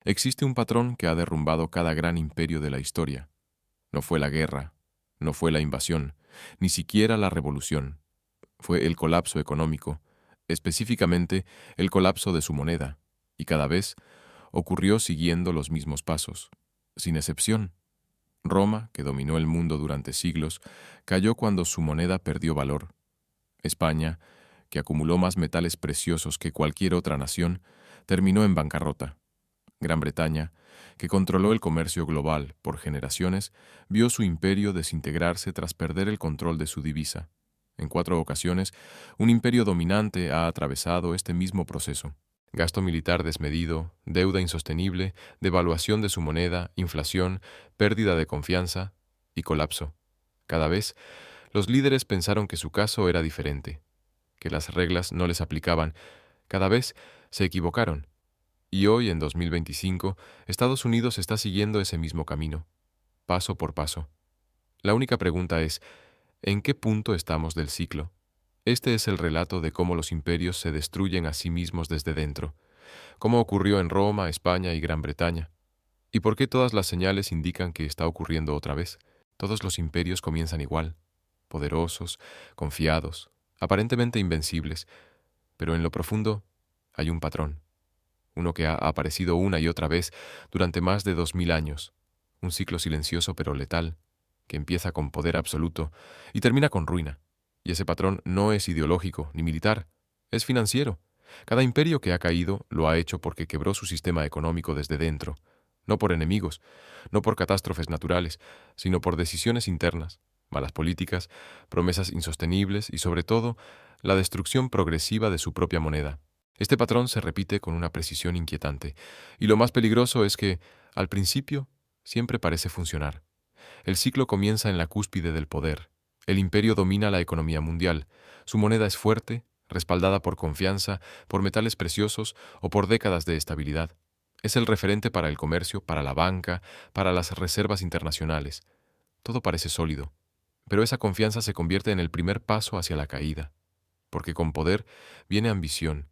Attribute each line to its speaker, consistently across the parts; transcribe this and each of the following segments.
Speaker 1: Existe un patrón que ha derrumbado cada gran imperio de la historia. No fue la guerra, no fue la invasión, ni siquiera la revolución. Fue el colapso económico, específicamente el colapso de su moneda, y cada vez ocurrió siguiendo los mismos pasos. Sin excepción, Roma, que dominó el mundo durante siglos, cayó cuando su moneda perdió valor. España, que acumuló más metales preciosos que cualquier otra nación, terminó en bancarrota. Gran Bretaña, que controló el comercio global por generaciones, vio su imperio desintegrarse tras perder el control de su divisa. En 4 ocasiones, un imperio dominante ha atravesado este mismo proceso. Gasto militar desmedido, deuda insostenible, devaluación de su moneda, inflación, pérdida de confianza y colapso. Cada vez, los líderes pensaron que su caso era diferente, que las reglas no les aplicaban. Cada vez se equivocaron. Y hoy, en 2025, Estados Unidos está siguiendo ese mismo camino, paso por paso. La única pregunta es, ¿en qué punto estamos del ciclo? Este es el relato de cómo los imperios se destruyen a sí mismos desde dentro, cómo ocurrió en Roma, España y Gran Bretaña, y por qué todas las señales indican que está ocurriendo otra vez. Todos los imperios comienzan igual, poderosos, confiados, aparentemente invencibles, pero en lo profundo hay un patrón. Uno que ha aparecido una y otra vez durante más de 2000 años, un ciclo silencioso pero letal, que empieza con poder absoluto y termina con ruina. Y ese patrón no es ideológico ni militar, es financiero. Cada imperio que ha caído lo ha hecho porque quebró su sistema económico desde dentro, no por enemigos, no por catástrofes naturales, sino por decisiones internas, malas políticas, promesas insostenibles y, sobre todo, la destrucción progresiva de su propia moneda. Este patrón se repite con una precisión inquietante, y lo más peligroso es que, al principio, siempre parece funcionar. El ciclo comienza en la cúspide del poder. El imperio domina la economía mundial. Su moneda es fuerte, respaldada por confianza, por metales preciosos o por décadas de estabilidad. Es el referente para el comercio, para la banca, para las reservas internacionales. Todo parece sólido, pero esa confianza se convierte en el primer paso hacia la caída, porque con poder viene ambición,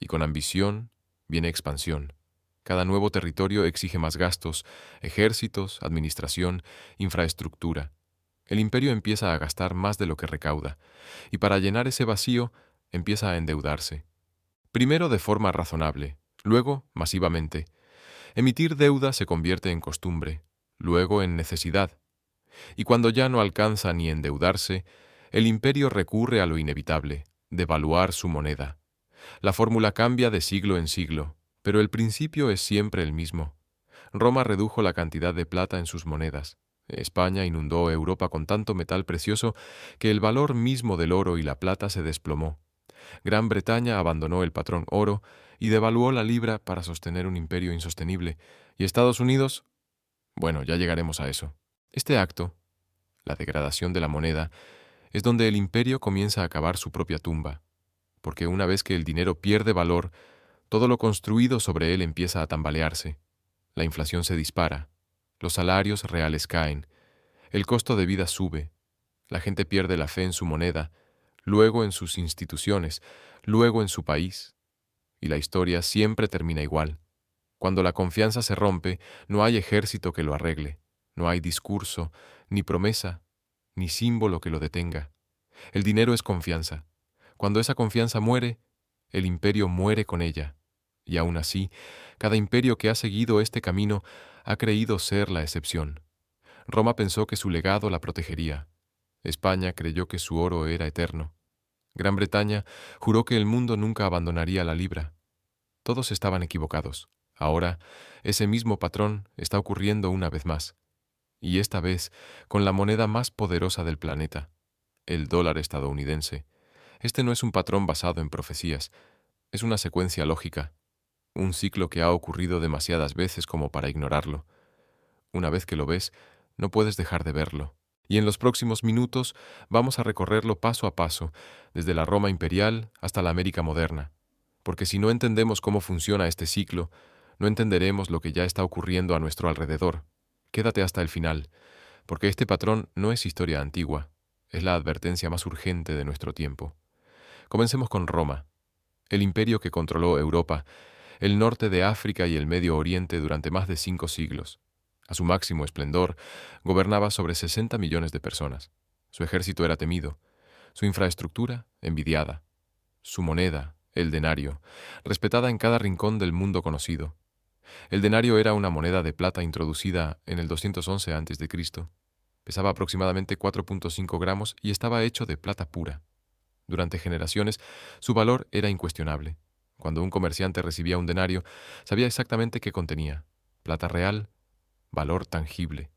Speaker 1: y con ambición viene expansión. Cada nuevo territorio exige más gastos, ejércitos, administración, infraestructura. El imperio empieza a gastar más de lo que recauda, y para llenar ese vacío empieza a endeudarse. Primero de forma razonable, luego masivamente. Emitir deuda se convierte en costumbre, luego en necesidad. Y cuando ya no alcanza ni endeudarse, el imperio recurre a lo inevitable, devaluar su moneda. La fórmula cambia de siglo en siglo, pero el principio es siempre el mismo. Roma redujo la cantidad de plata en sus monedas. España inundó Europa con tanto metal precioso que el valor mismo del oro y la plata se desplomó. Gran Bretaña abandonó el patrón oro y devaluó la libra para sostener un imperio insostenible. ¿Y Estados Unidos? Bueno, ya llegaremos a eso. Este acto, la degradación de la moneda, es donde el imperio comienza a cavar su propia tumba, porque una vez que el dinero pierde valor, todo lo construido sobre él empieza a tambalearse. La inflación se dispara, los salarios reales caen, el costo de vida sube, la gente pierde la fe en su moneda, luego en sus instituciones, luego en su país, y la historia siempre termina igual. Cuando la confianza se rompe, no hay ejército que lo arregle, no hay discurso, ni promesa, ni símbolo que lo detenga. El dinero es confianza. Cuando esa confianza muere, el imperio muere con ella. Y aún así, cada imperio que ha seguido este camino ha creído ser la excepción. Roma pensó que su legado la protegería. España creyó que su oro era eterno. Gran Bretaña juró que el mundo nunca abandonaría la libra. Todos estaban equivocados. Ahora, ese mismo patrón está ocurriendo una vez más. Y esta vez, con la moneda más poderosa del planeta, el dólar estadounidense. Este no es un patrón basado en profecías, es una secuencia lógica, un ciclo que ha ocurrido demasiadas veces como para ignorarlo. Una vez que lo ves, no puedes dejar de verlo. Y en los próximos minutos vamos a recorrerlo paso a paso, desde la Roma imperial hasta la América moderna. Porque si no entendemos cómo funciona este ciclo, no entenderemos lo que ya está ocurriendo a nuestro alrededor. Quédate hasta el final, porque este patrón no es historia antigua, es la advertencia más urgente de nuestro tiempo. Comencemos con Roma, el imperio que controló Europa, el norte de África y el Medio Oriente durante más de 5 siglos. A su máximo esplendor, gobernaba sobre 60 millones de personas. Su ejército era temido, su infraestructura envidiada, su moneda, el denario, respetada en cada rincón del mundo conocido. El denario era una moneda de plata introducida en el 211 a.C. Pesaba aproximadamente 4.5 gramos y estaba hecho de plata pura. Durante generaciones, su valor era incuestionable. Cuando un comerciante recibía un denario, sabía exactamente qué contenía: plata real, valor tangible.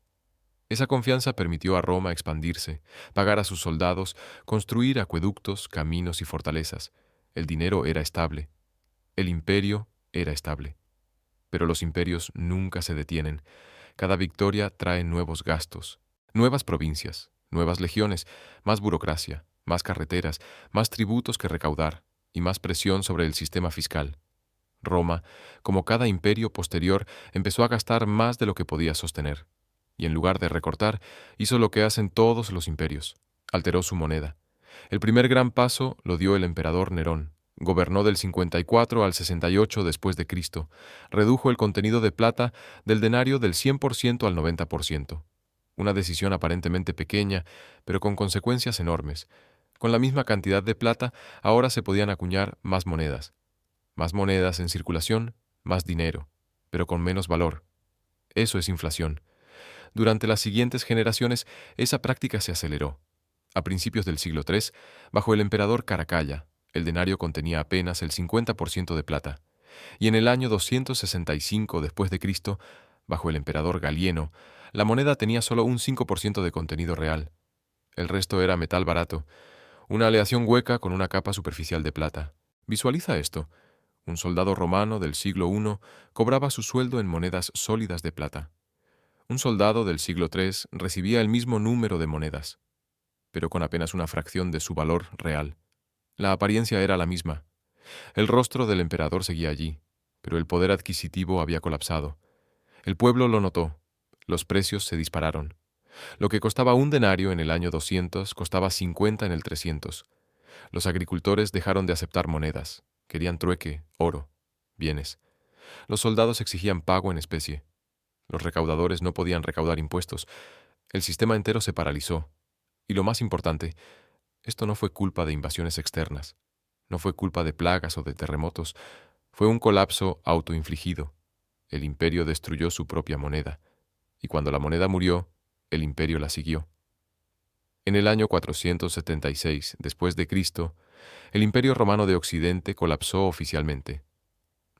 Speaker 1: Esa confianza permitió a Roma expandirse, pagar a sus soldados, construir acueductos, caminos y fortalezas. El dinero era estable. El imperio era estable. Pero los imperios nunca se detienen. Cada victoria trae nuevos gastos, nuevas provincias, nuevas legiones, más burocracia, más carreteras, más tributos que recaudar y más presión sobre el sistema fiscal. Roma, como cada imperio posterior, empezó a gastar más de lo que podía sostener. Y en lugar de recortar, hizo lo que hacen todos los imperios: alteró su moneda. El primer gran paso lo dio el emperador Nerón. Gobernó del 54 al 68 después de Cristo. Redujo el contenido de plata del denario del 100% al 90%. Una decisión aparentemente pequeña, pero con consecuencias enormes. Con la misma cantidad de plata, ahora se podían acuñar más monedas. Más monedas en circulación, más dinero, pero con menos valor. Eso es inflación. Durante las siguientes generaciones, esa práctica se aceleró. A principios del siglo III, bajo el emperador Caracalla, el denario contenía apenas el 50% de plata, y en el año 265 después de Cristo, bajo el emperador Galieno, la moneda tenía solo un 5% de contenido real. El resto era metal barato, una aleación hueca con una capa superficial de plata. Visualiza esto. Un soldado romano del siglo I cobraba su sueldo en monedas sólidas de plata. Un soldado del siglo III recibía el mismo número de monedas, pero con apenas una fracción de su valor real. La apariencia era la misma. El rostro del emperador seguía allí, pero el poder adquisitivo había colapsado. El pueblo lo notó. Los precios se dispararon. Lo que costaba un denario en el año 200 costaba 50 en el 300. Los agricultores dejaron de aceptar monedas. Querían trueque, oro, bienes. Los soldados exigían pago en especie. Los recaudadores no podían recaudar impuestos. El sistema entero se paralizó. Y lo más importante, esto no fue culpa de invasiones externas. No fue culpa de plagas o de terremotos. Fue un colapso autoinfligido. El imperio destruyó su propia moneda. Y cuando la moneda murió, el imperio la siguió. En el año 476 después de Cristo, el Imperio Romano de Occidente colapsó oficialmente.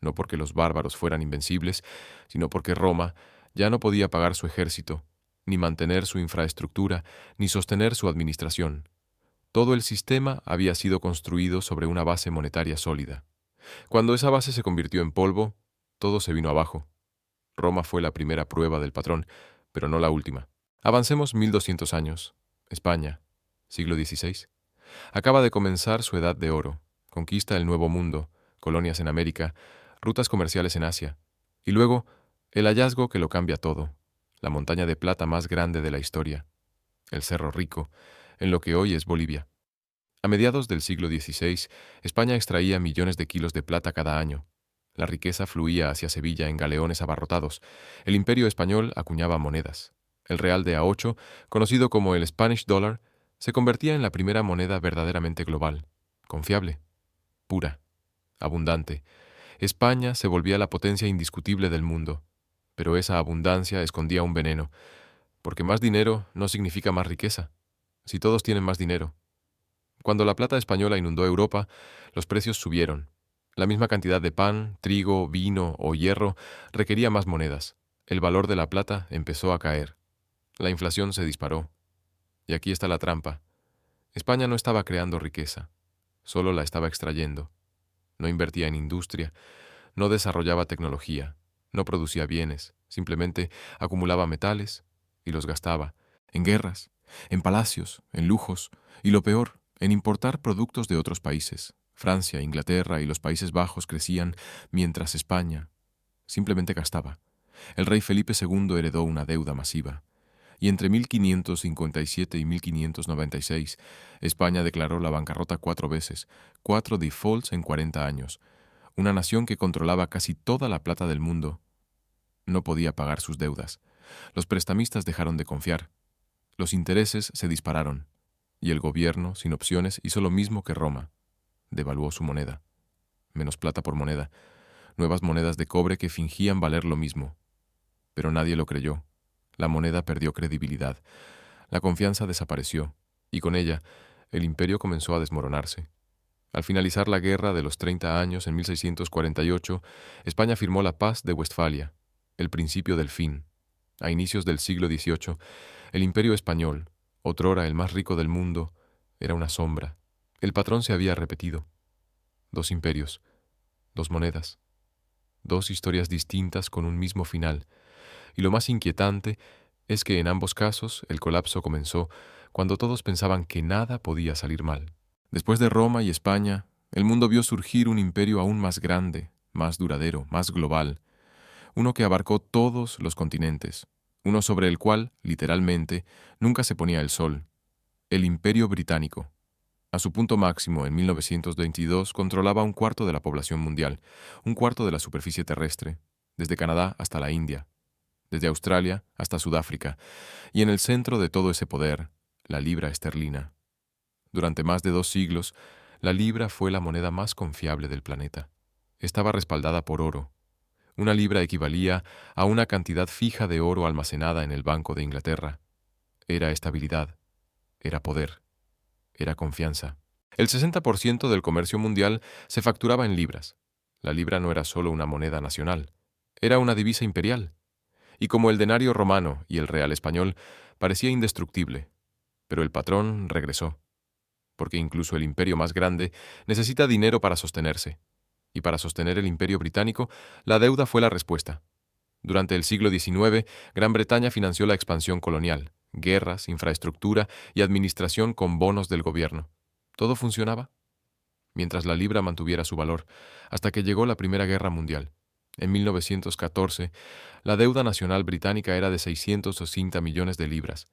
Speaker 1: No porque los bárbaros fueran invencibles, sino porque Roma ya no podía pagar su ejército, ni mantener su infraestructura, ni sostener su administración. Todo el sistema había sido construido sobre una base monetaria sólida. Cuando esa base se convirtió en polvo, todo se vino abajo. Roma fue la primera prueba del patrón, pero no la última. Avancemos 1200 años. España, siglo XVI. Acaba de comenzar su edad de oro. Conquista el Nuevo Mundo, colonias en América, rutas comerciales en Asia. Y luego, el hallazgo que lo cambia todo. La montaña de plata más grande de la historia. El Cerro Rico, en lo que hoy es Bolivia. A mediados del siglo XVI, España extraía millones de kilos de plata cada año. La riqueza fluía hacia Sevilla en galeones abarrotados. El imperio español acuñaba monedas. El real de A8, conocido como el Spanish Dollar, se convertía en la primera moneda verdaderamente global, confiable, pura, abundante. España se volvía la potencia indiscutible del mundo, pero esa abundancia escondía un veneno, porque más dinero no significa más riqueza, si todos tienen más dinero. Cuando la plata española inundó Europa, los precios subieron. La misma cantidad de pan, trigo, vino o hierro requería más monedas. El valor de la plata empezó a caer. La inflación se disparó. Y aquí está la trampa. España no estaba creando riqueza, solo la estaba extrayendo. No invertía en industria, no desarrollaba tecnología, no producía bienes, simplemente acumulaba metales y los gastaba en guerras, en palacios, en lujos y lo peor, en importar productos de otros países. Francia, Inglaterra y los Países Bajos crecían mientras España simplemente gastaba. El rey Felipe II heredó una deuda masiva. Y entre 1557 y 1596, España declaró la bancarrota 4 veces, 4 defaults en 40 años. Una nación que controlaba casi toda la plata del mundo no podía pagar sus deudas. Los prestamistas dejaron de confiar. Los intereses se dispararon. Y el gobierno, sin opciones, hizo lo mismo que Roma. Devaluó su moneda. Menos plata por moneda. Nuevas monedas de cobre que fingían valer lo mismo. Pero nadie lo creyó. La moneda perdió credibilidad. La confianza desapareció. Y con ella, el imperio comenzó a desmoronarse. Al finalizar la Guerra de los 30 años, en 1648, España firmó la Paz de Westfalia, el principio del fin. A inicios del siglo XVIII, el imperio español, otrora el más rico del mundo, era una sombra. El patrón se había repetido. Dos imperios, dos monedas, dos historias distintas con un mismo final. Y lo más inquietante es que en ambos casos el colapso comenzó cuando todos pensaban que nada podía salir mal. Después de Roma y España, el mundo vio surgir un imperio aún más grande, más duradero, más global, uno que abarcó todos los continentes, uno sobre el cual, literalmente, nunca se ponía el sol, el Imperio Británico. A su punto máximo, en 1922, controlaba un cuarto de la población mundial, un cuarto de la superficie terrestre, desde Canadá hasta la India, desde Australia hasta Sudáfrica, y en el centro de todo ese poder, la libra esterlina. Durante más de 2 siglos, la libra fue la moneda más confiable del planeta. Estaba respaldada por oro. Una libra equivalía a una cantidad fija de oro almacenada en el Banco de Inglaterra. Era estabilidad, era poder, era confianza. El 60% del comercio mundial se facturaba en libras. La libra no era solo una moneda nacional, era una divisa imperial. Y como el denario romano y el real español, parecía indestructible. Pero el patrón regresó, porque incluso el imperio más grande necesita dinero para sostenerse. Y para sostener el imperio británico, la deuda fue la respuesta. Durante el siglo XIX, Gran Bretaña financió la expansión colonial, guerras, infraestructura y administración con bonos del gobierno. Todo funcionaba, mientras la libra mantuviera su valor, hasta que llegó la Primera Guerra Mundial. En 1914, la deuda nacional británica era de 660 millones de libras.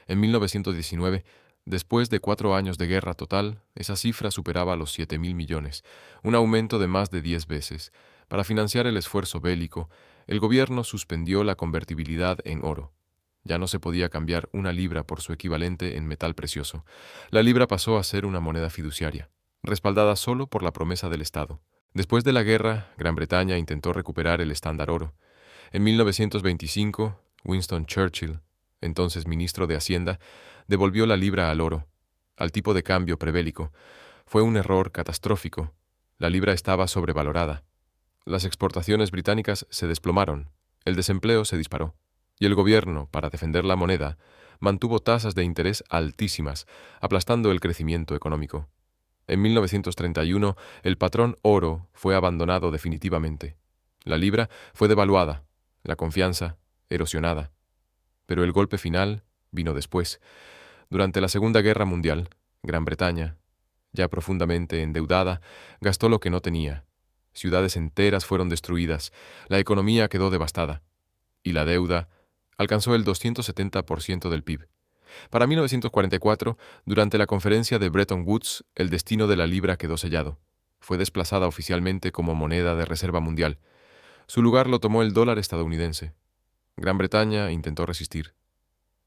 Speaker 1: En 1919, después de 4 años de guerra total, esa cifra superaba los 7.000 millones, un aumento de más de 10 veces. Para financiar el esfuerzo bélico, el gobierno suspendió la convertibilidad en oro. Ya no se podía cambiar una libra por su equivalente en metal precioso. La libra pasó a ser una moneda fiduciaria, respaldada solo por la promesa del Estado. Después de la guerra, Gran Bretaña intentó recuperar el estándar oro. En 1925, Winston Churchill, entonces ministro de Hacienda, devolvió la libra al oro, al tipo de cambio prebélico. Fue un error catastrófico. La libra estaba sobrevalorada. Las exportaciones británicas se desplomaron, el desempleo se disparó, y el gobierno, para defender la moneda, mantuvo tasas de interés altísimas, aplastando el crecimiento económico. En 1931, el patrón oro fue abandonado definitivamente. La libra fue devaluada, la confianza erosionada. Pero el golpe final vino después. Durante la Segunda Guerra Mundial, Gran Bretaña, ya profundamente endeudada, gastó lo que no tenía. Ciudades enteras fueron destruidas, la economía quedó devastada, y la deuda alcanzó el 270% del PIB. Para 1944, durante la conferencia de Bretton Woods, el destino de la libra quedó sellado. Fue desplazada oficialmente como moneda de reserva mundial. Su lugar lo tomó el dólar estadounidense. Gran Bretaña intentó resistir.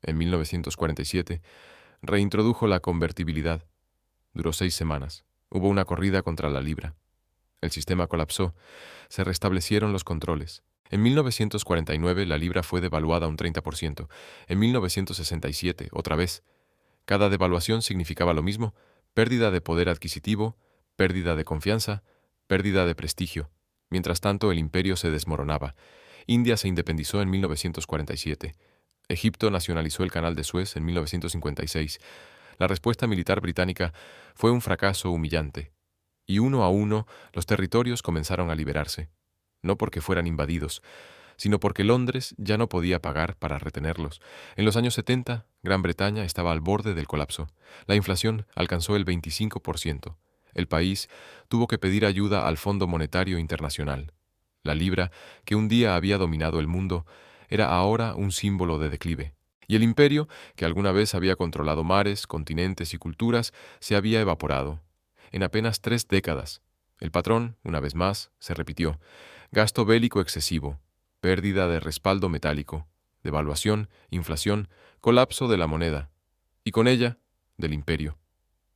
Speaker 1: En 1947, reintrodujo la convertibilidad. Duró 6 semanas. Hubo una corrida contra la libra. El sistema colapsó. Se restablecieron los controles. En 1949, la libra fue devaluada un 30%. En 1967, otra vez. Cada devaluación significaba lo mismo: pérdida de poder adquisitivo, pérdida de confianza, pérdida de prestigio. Mientras tanto, el imperio se desmoronaba. India se independizó en 1947. Egipto nacionalizó el Canal de Suez en 1956. La respuesta militar británica fue un fracaso humillante. Y uno a uno, los territorios comenzaron a liberarse. No porque fueran invadidos, sino porque Londres ya no podía pagar para retenerlos. En los años 70, Gran Bretaña estaba al borde del colapso. La inflación alcanzó el 25%. El país tuvo que pedir ayuda al Fondo Monetario Internacional. La libra, que un día había dominado el mundo, era ahora un símbolo de declive. Y el imperio, que alguna vez había controlado mares, continentes y culturas, se había evaporado. En apenas 3 décadas, El patrón, una vez más, se repitió. Gasto bélico excesivo, pérdida de respaldo metálico, devaluación, inflación, colapso de la moneda, y con ella, del imperio.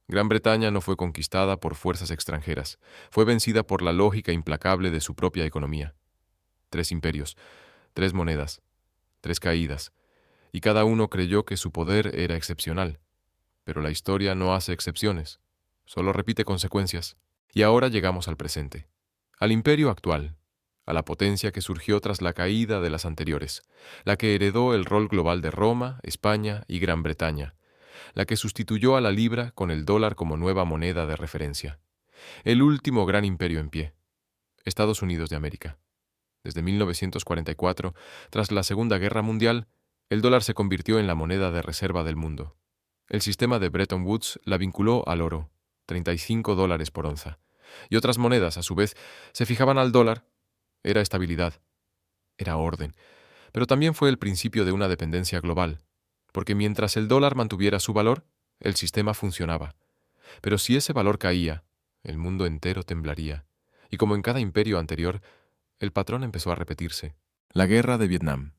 Speaker 1: Gran Bretaña no fue conquistada por fuerzas extranjeras, fue vencida por la lógica implacable de su propia economía. 3 imperios, 3 monedas, 3 caídas, y cada uno creyó que su poder era excepcional. Pero la historia no hace excepciones, solo repite consecuencias. Y ahora llegamos al presente, al imperio actual, a la potencia que surgió tras la caída de las anteriores, la que heredó el rol global de Roma, España y Gran Bretaña, la que sustituyó a la libra con el dólar como nueva moneda de referencia. El último gran imperio en pie, Estados Unidos de América. Desde 1944, tras la Segunda Guerra Mundial, el dólar se convirtió en la moneda de reserva del mundo. El sistema de Bretton Woods la vinculó al oro, $35 por onza, y otras monedas, a su vez, se fijaban al dólar. Era estabilidad, era orden, pero también fue el principio de una dependencia global, porque mientras el dólar mantuviera su valor, el sistema funcionaba. Pero si ese valor caía, el mundo entero temblaría, y como en cada imperio anterior, el patrón empezó a repetirse. La guerra de Vietnam,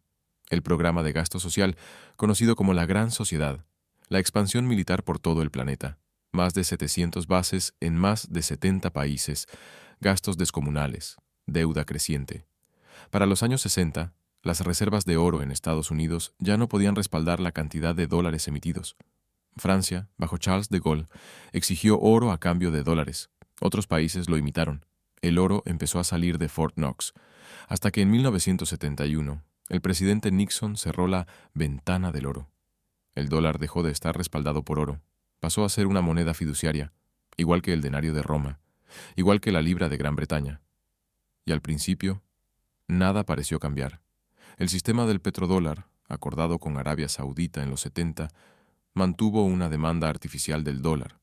Speaker 1: el programa de gasto social, conocido como la Gran Sociedad, la expansión militar por todo el planeta, más de 700 bases en más de 70 países, gastos descomunales, deuda creciente. Para los años 60, las reservas de oro en Estados Unidos ya no podían respaldar la cantidad de dólares emitidos. Francia, bajo Charles de Gaulle, exigió oro a cambio de dólares. Otros países lo imitaron. El oro empezó a salir de Fort Knox, hasta que en 1971 el presidente Nixon cerró la ventana del oro. El dólar dejó de estar respaldado por oro. Pasó a ser una moneda fiduciaria, igual que el denario de Roma, igual que la libra de Gran Bretaña. Y al principio, nada pareció cambiar. El sistema del petrodólar, acordado con Arabia Saudita en los 70, mantuvo una demanda artificial del dólar.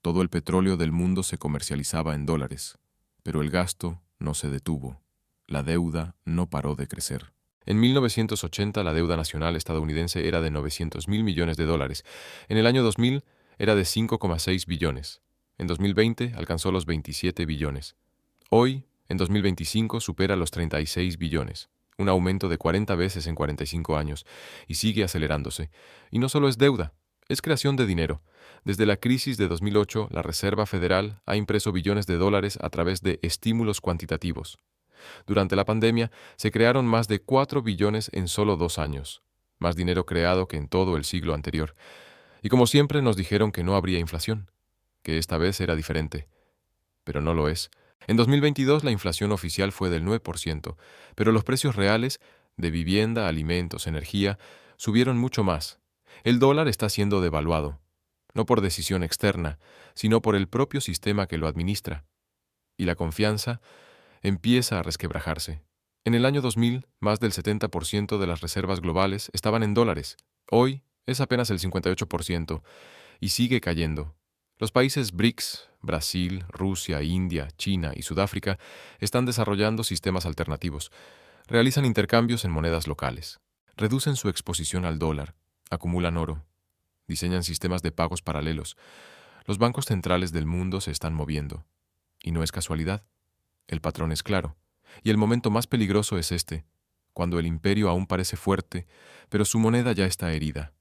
Speaker 1: Todo el petróleo del mundo se comercializaba en dólares, pero el gasto no se detuvo. La deuda no paró de crecer. En 1980 la deuda nacional estadounidense era de 900.000 millones de dólares. En el año 2000 era de 5,6 billones. En 2020 alcanzó los 27 billones. Hoy, en 2025, supera los 36 billones. Un aumento de 40 veces en 45 años, y sigue acelerándose. Y no solo es deuda, es creación de dinero. Desde la crisis de 2008, la Reserva Federal ha impreso billones de dólares a través de estímulos cuantitativos. Durante la pandemia, se crearon más de 4 billones en solo 2 años, más dinero creado que en todo el siglo anterior. Y como siempre nos dijeron que no habría inflación, que esta vez era diferente. Pero no lo es. En 2022 la inflación oficial fue del 9%, pero los precios reales de vivienda, alimentos, energía subieron mucho más. El dólar está siendo devaluado, no por decisión externa, sino por el propio sistema que lo administra. Y la confianza empieza a resquebrajarse. En el año 2000, más del 70% de las reservas globales estaban en dólares. Hoy es apenas el 58% y sigue cayendo. Los países BRICS, Brasil, Rusia, India, China y Sudáfrica están desarrollando sistemas alternativos. Realizan intercambios en monedas locales. Reducen su exposición al dólar. Acumulan oro. Diseñan sistemas de pagos paralelos. Los bancos centrales del mundo se están moviendo. Y no es casualidad. El patrón es claro. Y el momento más peligroso es este, cuando el imperio aún parece fuerte, pero su moneda ya está herida.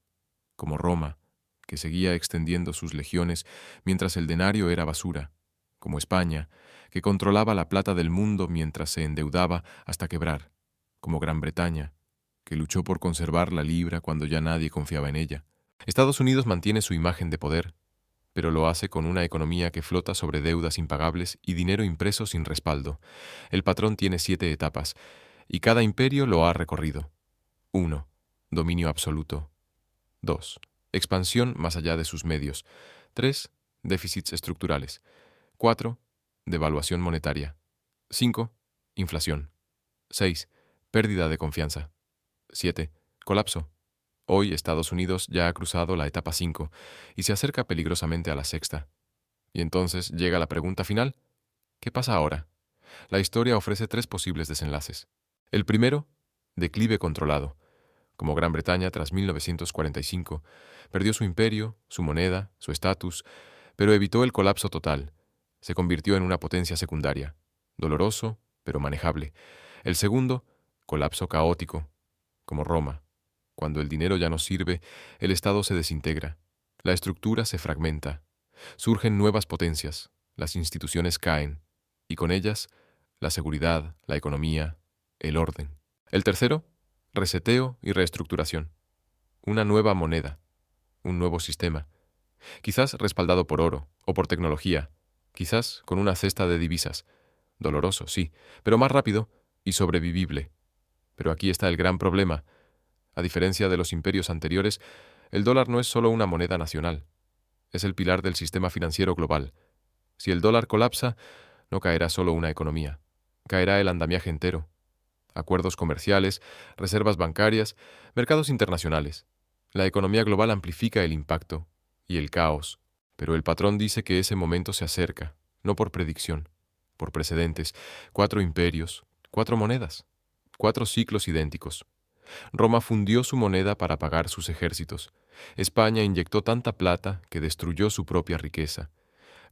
Speaker 1: Como Roma, que seguía extendiendo sus legiones mientras el denario era basura, como España, que controlaba la plata del mundo mientras se endeudaba hasta quebrar, como Gran Bretaña, que luchó por conservar la libra cuando ya nadie confiaba en ella. Estados Unidos mantiene su imagen de poder, pero lo hace con una economía que flota sobre deudas impagables y dinero impreso sin respaldo. El patrón tiene 7 etapas, y cada imperio lo ha recorrido. 1. Dominio absoluto. 2. Expansión más allá de sus medios. 3. Déficits estructurales. 4. Devaluación monetaria. 5. Inflación. 6. Pérdida de confianza. 7. Colapso. Hoy Estados Unidos ya ha cruzado la etapa 5 y se acerca peligrosamente a la sexta. Y entonces llega la pregunta final. ¿Qué pasa ahora? La historia ofrece 3 posibles desenlaces. El primero, declive controlado. Como Gran Bretaña tras 1945, perdió su imperio, su moneda, su estatus, pero evitó el colapso total. Se convirtió en una potencia secundaria, doloroso, pero manejable. El segundo, colapso caótico, como Roma. Cuando el dinero ya no sirve, el Estado se desintegra, la estructura se fragmenta, surgen nuevas potencias, las instituciones caen, y con ellas, la seguridad, la economía, el orden. El tercero, reseteo y reestructuración. Una nueva moneda, un nuevo sistema, quizás respaldado por oro o por tecnología, quizás con una cesta de divisas. Doloroso, sí, pero más rápido y sobrevivible. Pero aquí está el gran problema. A diferencia de los imperios anteriores, el dólar no es solo una moneda nacional, es el pilar del sistema financiero global. Si el dólar colapsa, no caerá solo una economía, caerá el andamiaje entero. Acuerdos comerciales, reservas bancarias, mercados internacionales. La economía global amplifica el impacto y el caos, pero el patrón dice que ese momento se acerca, no por predicción, por precedentes. 4 imperios, 4 monedas, 4 ciclos idénticos. Roma fundió su moneda para pagar sus ejércitos. España inyectó tanta plata que destruyó su propia riqueza.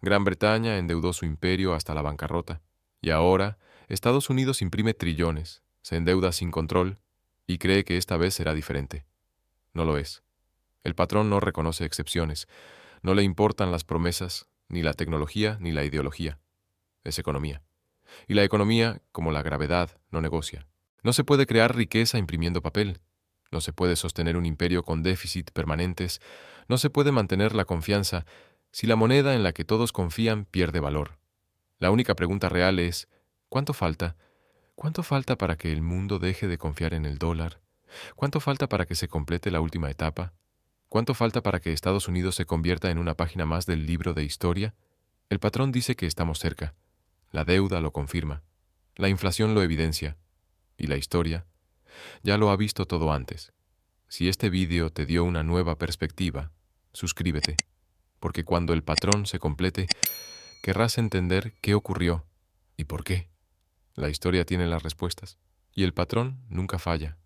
Speaker 1: Gran Bretaña endeudó su imperio hasta la bancarrota. Y ahora, Estados Unidos imprime trillones, se endeuda sin control y cree que esta vez será diferente. No lo es. El patrón no reconoce excepciones. No le importan las promesas, ni la tecnología, ni la ideología. Es economía. Y la economía, como la gravedad, no negocia. No se puede crear riqueza imprimiendo papel. No se puede sostener un imperio con déficit permanentes. No se puede mantener la confianza si la moneda en la que todos confían pierde valor. La única pregunta real es, ¿cuánto falta? ¿Cuánto falta para que el mundo deje de confiar en el dólar? ¿Cuánto falta para que se complete la última etapa? ¿Cuánto falta para que Estados Unidos se convierta en una página más del libro de historia? El patrón dice que estamos cerca. La deuda lo confirma. La inflación lo evidencia. Y la historia ya lo ha visto todo antes. Si este vídeo te dio una nueva perspectiva, suscríbete, porque cuando el patrón se complete, querrás entender qué ocurrió y por qué. La historia tiene las respuestas, y el patrón nunca falla.